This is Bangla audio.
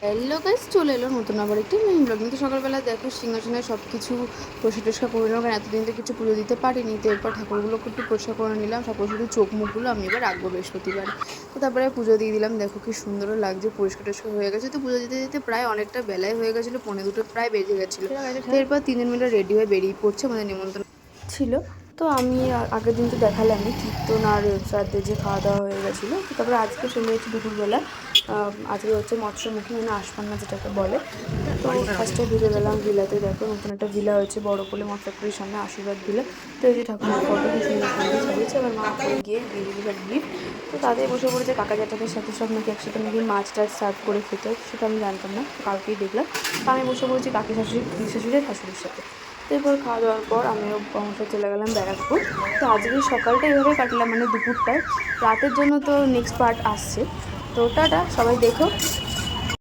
হ্যালো গাইস, চলে এলো নতুন আবার একটি মেইন ব্লগ। কিন্তু সকালবেলা দেখো সিংহাসনে সব কিছু পরিষ্কার করে নিলাম, কারণ এতদিন তো কিছু পুজো দিতে পারিনি। তো এরপর ঠাকুরগুলোকে একটু পরিষ্কার করে নিলাম, তারপর শুধু চোখ মুখগুলো আমি এবার রাখবো বৃহস্পতিবার। তো তারপরে পুজো দিয়ে দিলাম। দেখো কি সুন্দরও লাগছে, পরিষ্কার টরিষ্কার হয়ে গেছে। তো পুজো দিতে দিতে প্রায় অনেকটা বেলায় হয়ে গেছিলো, 1:45 প্রায় বেজে গেছিলো। তো এরপর 3 মিলে রেডি হয়ে বেরিয়ে পড়ছে, আমাদের নিমন্ত্রণ ছিল। তো আমি আগের দিন তো দেখালামই কীর্তন আর শ্রাদ্ধে যে খাওয়া দাওয়া হয়ে গেছিলো। তো তারপরে আজকে চলে যাচ্ছি দুপুরবেলা। আজকে হচ্ছে মৎস্যমুখী, মানে আশপান্না যেটাকে বলে। তো ফার্স্টে ঢুকে গেলাম ভিলাতে। দেখো নতুন একটা ভিলা হয়েছে বড় কোলে মৎস্যপুরীর সামনে, আশীর্বাদ ভিলা। তো এই যে ঠাকুরের ফটো কি সুন্দর সুন্দর সাজিয়েছে। আবার মা পরে গিয়ে দিয়ে দিল গিফট। তো তাদের বসে পড়েছে কাকা জ্যাঠাদের সাথে, সব নাকি একসাথে নাকি মাছ টাছ সার্ভ করে খেতে, সেটা আমি জানতাম না, কালকেই দেখলাম। তো আমি বসে পড়েছি কাকি শাশুড়ি শাশুড়ির সাথে। তো এরপর খাওয়া দাওয়ার পর আমিও বংশ চলে গেলাম ব্যারাকপুর। তো আজকে সকালটা এভাবে কাটলাম, মানে দুপুরটায়। রাতের জন্য তো নেক্সট পার্ট আসছে। তো টাটা, সবাই দেখো।